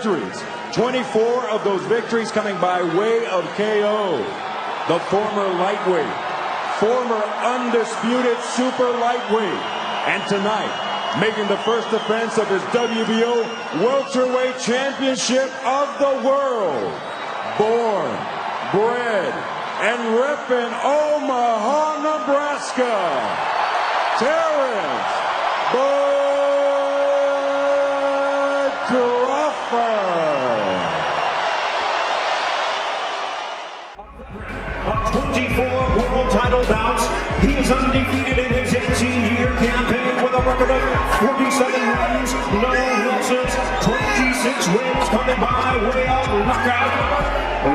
Victories. 24 of those victories coming by way of KO. The former lightweight, former undisputed super lightweight, and tonight making the first defense of his WBO welterweight championship of the world. Born, bred, and repping Omaha, Nebraska, Terrence "Bud" Crawford. On 24 world title bouts, he is undefeated in his 18-year campaign with a record of 47 wins, no losses, 26 wins coming by way of knockout.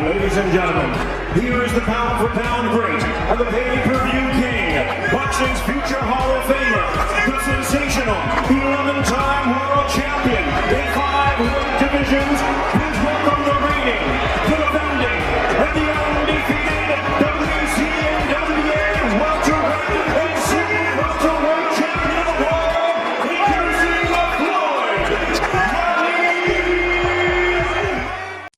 Ladies and gentlemen, here is the pound-for-pound great and the pay-per-view king, boxing's future Hall of Famer, the sensational 11-time world champion in 5 weight divisions. Please welcome the reigning, the defending, and the undefeated WCNWA welterweight and super welterweight champion of the world,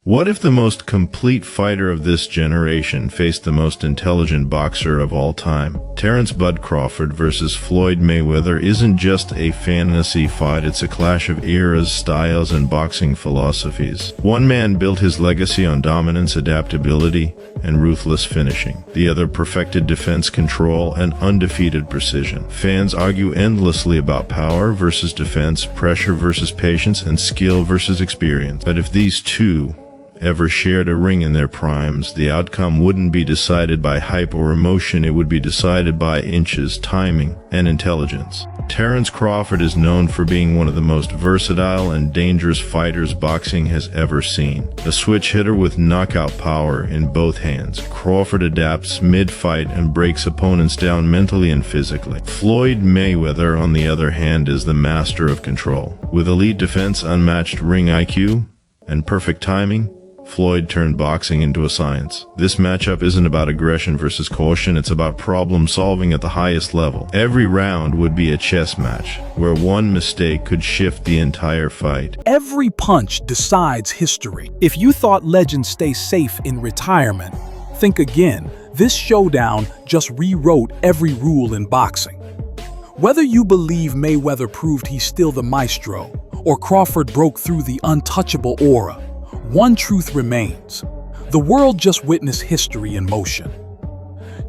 What if the most complete fighter of this generation faced the most intelligent boxer of all time? Terrence "Bud" Crawford versus Floyd Mayweather isn't just a fantasy fight, it's a clash of eras, styles, and boxing philosophies. One man built his legacy on dominance, adaptability, and ruthless finishing. The other perfected defense, control, and undefeated precision. Fans argue endlessly about power versus defense, pressure versus patience, and skill versus experience. But if these two ever shared a ring in their primes, the outcome wouldn't be decided by hype or emotion, it would be decided by inches, timing, and intelligence. Terrence Crawford is known for being one of the most versatile and dangerous fighters boxing has ever seen. A switch hitter with knockout power in both hands, Crawford adapts mid-fight and breaks opponents down mentally and physically. Floyd Mayweather, on the other hand, is the master of control. With elite defense, unmatched ring IQ, and perfect timing, Floyd turned boxing into a science. This matchup isn't about aggression versus caution, it's about problem solving at the highest level. Every round would be a chess match, where one mistake could shift the entire fight. Every punch decides history. If you thought legends stay safe in retirement, think again. This showdown just rewrote every rule in boxing. Whether you believe Mayweather proved he's still the maestro, or Crawford broke through the untouchable aura, one truth remains. The world just witnessed history in motion.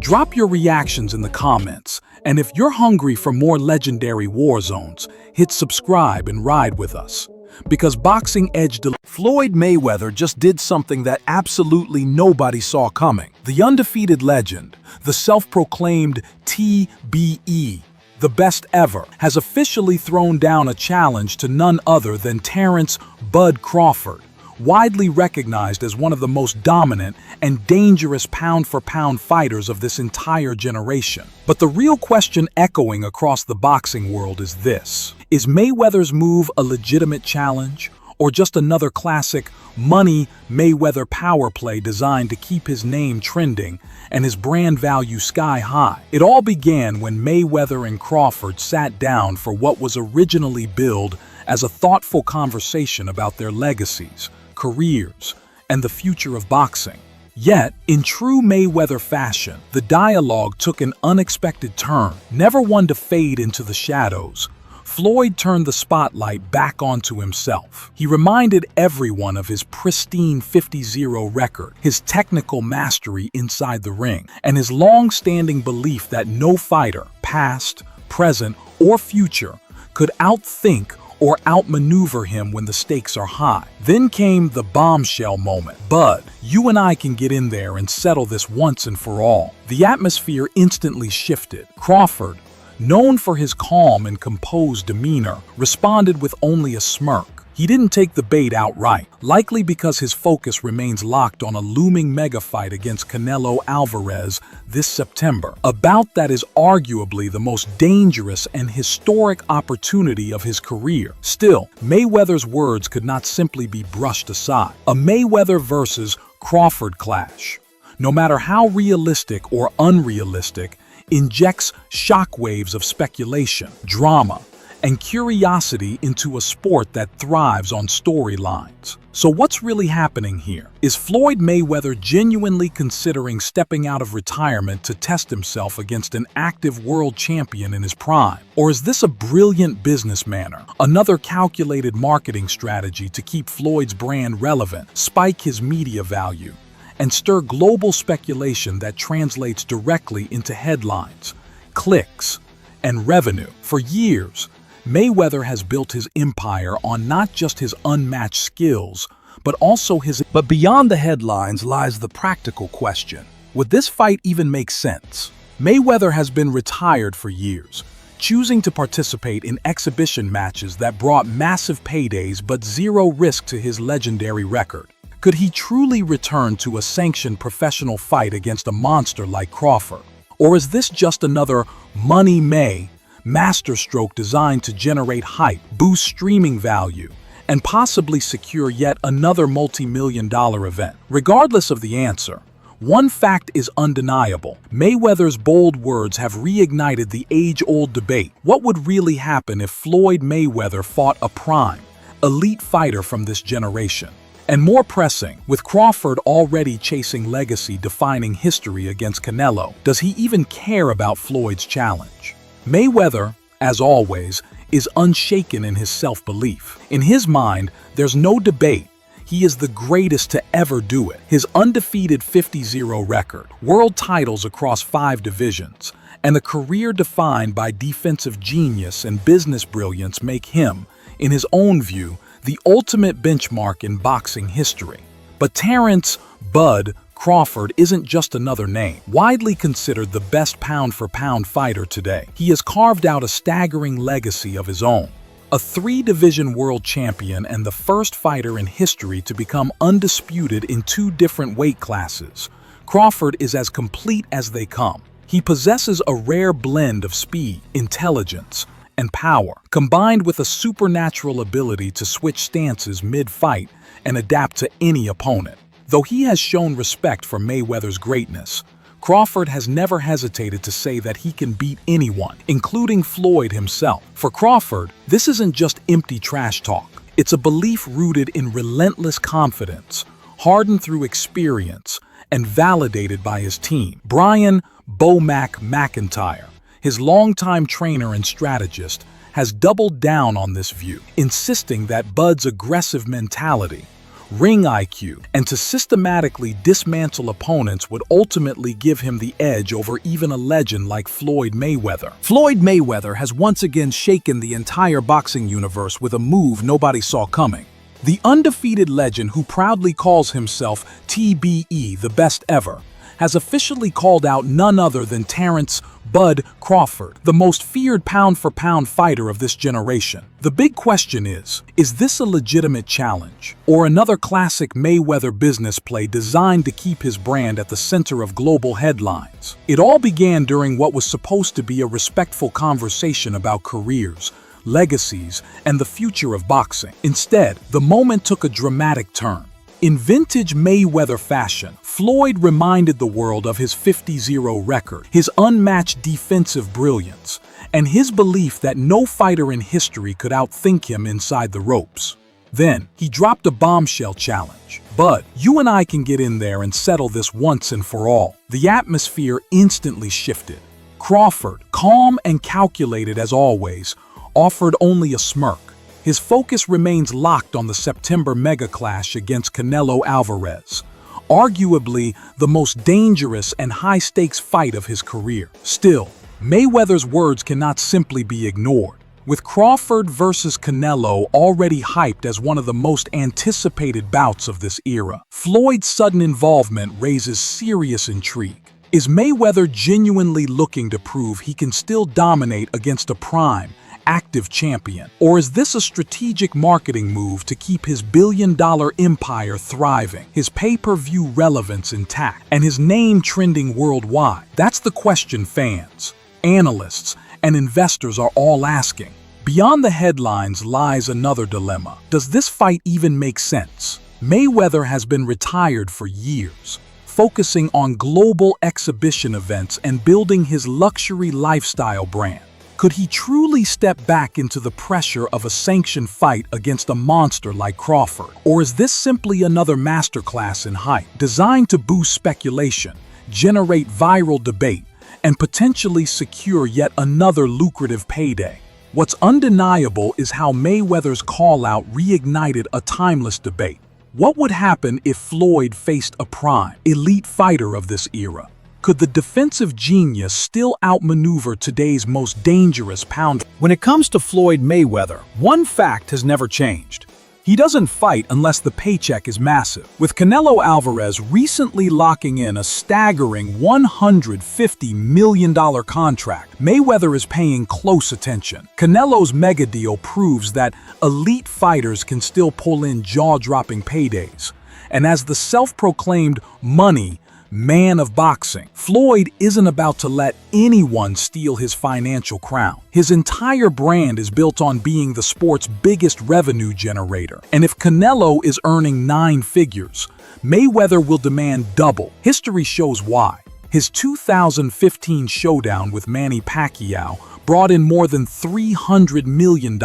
Drop your reactions in the comments, and if you're hungry for more legendary war zones, hit subscribe and ride with us. Because Boxing Edge Floyd Mayweather just did something that absolutely nobody saw coming. The undefeated legend, the self-proclaimed TBE, the best ever, has officially thrown down a challenge to none other than Terrence "Bud" Crawford, widely recognized as one of the most dominant and dangerous pound-for-pound fighters of this entire generation. But the real question echoing across the boxing world is this: is Mayweather's move a legitimate challenge, or just another classic money Mayweather power play designed to keep his name trending and his brand value sky high? It all began when Mayweather and Crawford sat down for what was originally billed as a thoughtful conversation about their legacies, careers, and the future of boxing. Yet, in true Mayweather fashion, the dialogue took an unexpected turn. Never one to fade into the shadows, Floyd turned the spotlight back onto himself. He reminded everyone of his pristine 50-0 record, his technical mastery inside the ring, and his long-standing belief that no fighter, past, present, or future, could outthink or outmaneuver him when the stakes are high. Then came the bombshell moment. "Bud, you and I can get in there and settle this once and for all." The atmosphere instantly shifted. Crawford, known for his calm and composed demeanor, responded with only a smirk. He didn't take the bait outright, likely because his focus remains locked on a looming mega fight against Canelo Alvarez this September, a bout that is arguably the most dangerous and historic opportunity of his career. Still, Mayweather's words could not simply be brushed aside. A Mayweather versus Crawford clash, no matter how realistic or unrealistic, injects shockwaves of speculation, drama, and curiosity into a sport that thrives on storylines. So what's really happening here? Is Floyd Mayweather genuinely considering stepping out of retirement to test himself against an active world champion in his prime? Or is this a brilliant business manner, another calculated marketing strategy to keep Floyd's brand relevant, spike his media value, and stir global speculation that translates directly into headlines, clicks, and revenue? For years, Mayweather has built his empire on not just his unmatched skills, but also his... But beyond the headlines lies the practical question. Would this fight even make sense? Mayweather has been retired for years, choosing to participate in exhibition matches that brought massive paydays but zero risk to his legendary record. Could he truly return to a sanctioned professional fight against a monster like Crawford? Or is this just another Money May masterstroke designed to generate hype, boost streaming value, and possibly secure yet another multi-million-dollar event? Regardless of the answer, one fact is undeniable. Mayweather's bold words have reignited the age-old debate. What would really happen if Floyd Mayweather fought a prime, elite fighter from this generation? And more pressing, with Crawford already chasing legacy-defining history against Canelo, does he even care about Floyd's challenge? Mayweather, as always, is unshaken in his self-belief. In his mind, there's no debate. He is the greatest to ever do it. His undefeated 50-0 record, world titles across 5 divisions, and a career defined by defensive genius and business brilliance make him, in his own view, the ultimate benchmark in boxing history. But Terence "Bud" Crawford isn't just another name. Widely considered the best pound-for-pound fighter today, he has carved out a staggering legacy of his own. A 3-division world champion and the first fighter in history to become undisputed in 2 different weight classes, Crawford is as complete as they come. He possesses a rare blend of speed, intelligence, and power, combined with a supernatural ability to switch stances mid-fight and adapt to any opponent. Though he has shown respect for Mayweather's greatness, Crawford has never hesitated to say that he can beat anyone, including Floyd himself. For Crawford, this isn't just empty trash talk. It's a belief rooted in relentless confidence, hardened through experience, and validated by his team. Brian "Bo-Mac" McIntyre, his longtime trainer and strategist, has doubled down on this view, insisting that Bud's aggressive mentality, ring IQ, and to systematically dismantle opponents would ultimately give him the edge over even a legend like Floyd Mayweather. Floyd Mayweather has once again shaken the entire boxing universe with a move nobody saw coming. The undefeated legend, who proudly calls himself TBE, the best ever, has officially called out none other than Terence "Bud" Crawford, the most feared pound-for-pound fighter of this generation. The big question is this a legitimate challenge, or another classic Mayweather business play designed to keep his brand at the center of global headlines? It all began during what was supposed to be a respectful conversation about careers, legacies, and the future of boxing. Instead, the moment took a dramatic turn. In vintage Mayweather fashion, Floyd reminded the world of his 50-0 record, his unmatched defensive brilliance, and his belief that no fighter in history could outthink him inside the ropes. Then, he dropped a bombshell challenge. "Bud, you and I can get in there and settle this once and for all." The atmosphere instantly shifted. Crawford, calm and calculated as always, offered only a smirk. His focus remains locked on the September mega-clash against Canelo Alvarez, arguably the most dangerous and high-stakes fight of his career. Still, Mayweather's words cannot simply be ignored. With Crawford versus Canelo already hyped as one of the most anticipated bouts of this era, Floyd's sudden involvement raises serious intrigue. Is Mayweather genuinely looking to prove he can still dominate against a prime, active champion? Or is this a strategic marketing move to keep his billion-dollar empire thriving, his pay-per-view relevance intact, and his name trending worldwide? That's the question fans, analysts, and investors are all asking. Beyond the headlines lies another dilemma. Does this fight even make sense? Mayweather has been retired for years, focusing on global exhibition events and building his luxury lifestyle brand. Could he truly step back into the pressure of a sanctioned fight against a monster like Crawford? Or is this simply another masterclass in hype, designed to boost speculation, generate viral debate, and potentially secure yet another lucrative payday? What's undeniable is how Mayweather's call-out reignited a timeless debate. What would happen if Floyd faced a prime, elite fighter of this era? Could the defensive genius still outmaneuver today's most dangerous pounder? When it comes to Floyd Mayweather, one fact has never changed. He doesn't fight unless the paycheck is massive. With Canelo Alvarez recently locking in a staggering $150 million contract, Mayweather is paying close attention. Canelo's mega deal proves that elite fighters can still pull in jaw-dropping paydays. And as the self-proclaimed money man of boxing, Floyd isn't about to let anyone steal his financial crown. His entire brand is built on being the sport's biggest revenue generator. And if Canelo is earning 9 figures, Mayweather will demand double. History shows why. His 2015 showdown with Manny Pacquiao brought in more than $300 million,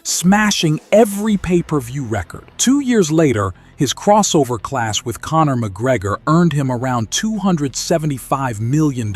smashing every pay-per-view record. 2 years later, his crossover clash with Conor McGregor earned him around $275 million,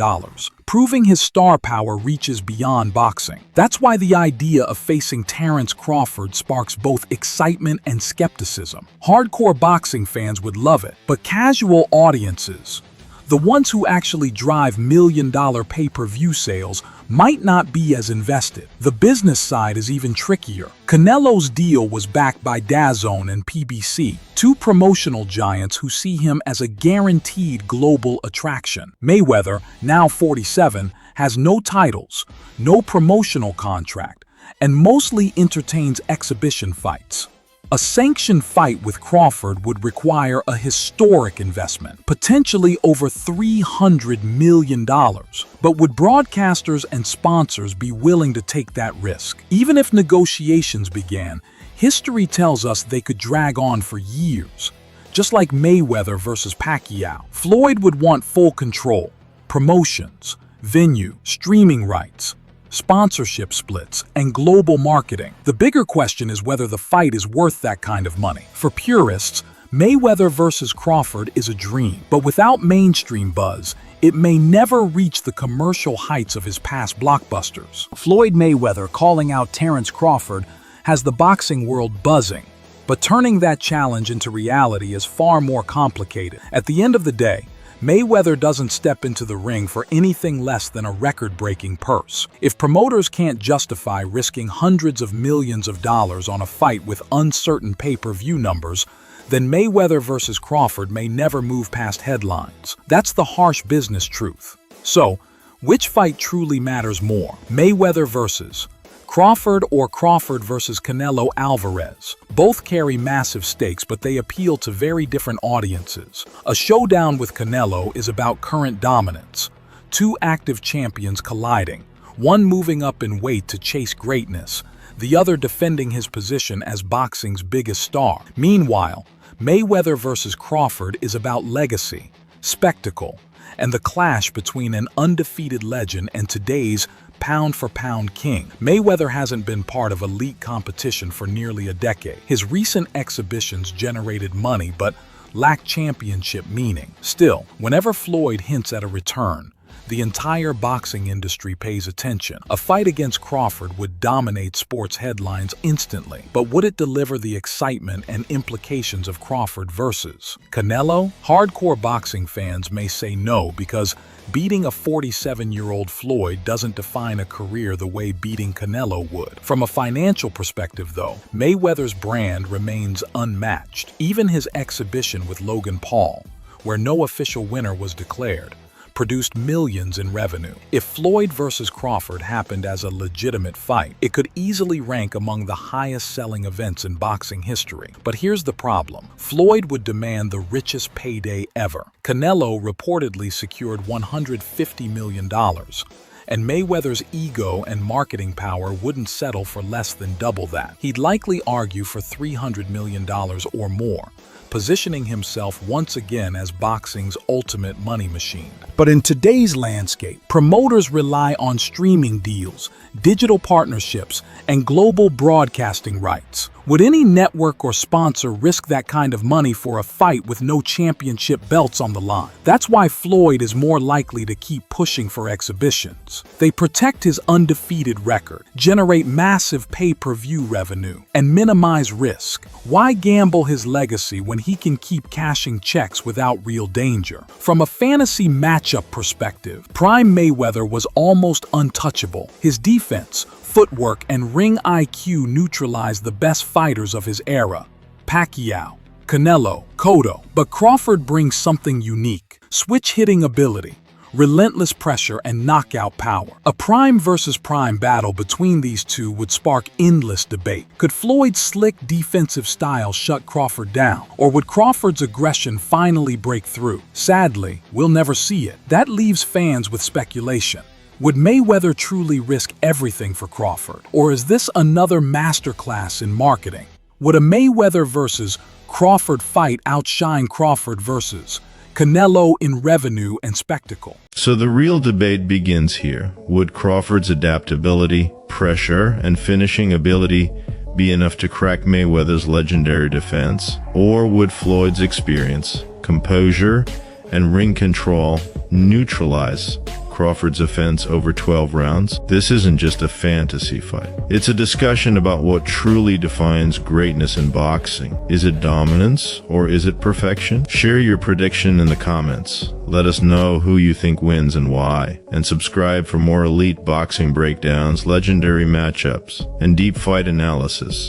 proving his star power reaches beyond boxing. That's why the idea of facing Terence Crawford sparks both excitement and skepticism. Hardcore boxing fans would love it, but casual audiences, the ones who actually drive million-dollar pay-per-view sales, might not be as invested. The business side is even trickier. Canelo's deal was backed by DAZN and PBC, 2 promotional giants who see him as a guaranteed global attraction. Mayweather, now 47, has no titles, no promotional contract, and mostly entertains exhibition fights. A sanctioned fight with Crawford would require a historic investment, potentially over $300 million. But would broadcasters and sponsors be willing to take that risk? Even if negotiations began, history tells us they could drag on for years. Just like Mayweather versus Pacquiao, Floyd would want full control, promotions, venue, streaming rights, sponsorship splits, and global marketing. The bigger question is whether the fight is worth that kind of money. For purists, Mayweather versus Crawford is a dream, but without mainstream buzz, it may never reach the commercial heights of his past blockbusters. Floyd Mayweather calling out Terence Crawford has the boxing world buzzing, but turning that challenge into reality is far more complicated. At the end of the day, Mayweather doesn't step into the ring for anything less than a record-breaking purse. If promoters can't justify risking hundreds of millions of dollars on a fight with uncertain pay-per-view numbers, then Mayweather versus Crawford may never move past headlines. That's the harsh business truth. So, which fight truly matters more? Mayweather versus Crawford or Crawford versus Canelo Alvarez? Both carry massive stakes, but they appeal to very different audiences. A showdown with Canelo is about current dominance, 2 active champions colliding, one moving up in weight to chase greatness, the other defending his position as boxing's biggest star. Meanwhile, Mayweather versus Crawford is about legacy, spectacle, and the clash between an undefeated legend and today's pound-for-pound king. Mayweather hasn't been part of elite competition for nearly a decade. His recent exhibitions generated money but lack championship meaning. Still, whenever Floyd hints at a return, the entire boxing industry pays attention. A fight against Crawford would dominate sports headlines instantly, but would it deliver the excitement and implications of Crawford versus Canelo? Hardcore boxing fans may say no because beating a 47-year-old Floyd doesn't define a career the way beating Canelo would. From a financial perspective, though, Mayweather's brand remains unmatched. Even his exhibition with Logan Paul, where no official winner was declared, produced millions in revenue. If Floyd versus Crawford happened as a legitimate fight, it could easily rank among the highest-selling events in boxing history. But here's the problem. Floyd would demand the richest payday ever. Canelo reportedly secured $150 million, and Mayweather's ego and marketing power wouldn't settle for less than double that. He'd likely argue for $300 million or more, positioning himself once again as boxing's ultimate money machine. But in today's landscape, promoters rely on streaming deals, digital partnerships, and global broadcasting rights. Would any network or sponsor risk that kind of money for a fight with no championship belts on the line? That's why Floyd is more likely to keep pushing for exhibitions. They protect his undefeated record, generate massive pay-per-view revenue, and minimize risk. Why gamble his legacy when he can keep cashing checks without real danger? From a fantasy matchup perspective, Prime Mayweather was almost untouchable. His defense, footwork, and ring IQ neutralized the best fighters of his era: Pacquiao, Canelo, Cotto. But Crawford brings something unique: switch-hitting ability, relentless pressure, and knockout power. A prime versus prime battle between these two would spark endless debate. Could Floyd's slick defensive style shut Crawford down? Or would Crawford's aggression finally break through? Sadly, we'll never see it. That leaves fans with speculation. Would Mayweather truly risk everything for Crawford? Or is this another masterclass in marketing? Would a Mayweather versus Crawford fight outshine Crawford versus Canelo in revenue and spectacle? So the real debate begins here. Would Crawford's adaptability, pressure, and finishing ability be enough to crack Mayweather's legendary defense? Or would Floyd's experience, composure, and ring control neutralize Crawford's offense over 12 rounds? This isn't just a fantasy fight. It's a discussion about what truly defines greatness in boxing. Is it dominance or is it perfection? Share your prediction in the comments. Let us know who you think wins and why. And subscribe for more elite boxing breakdowns, legendary matchups, and deep fight analysis.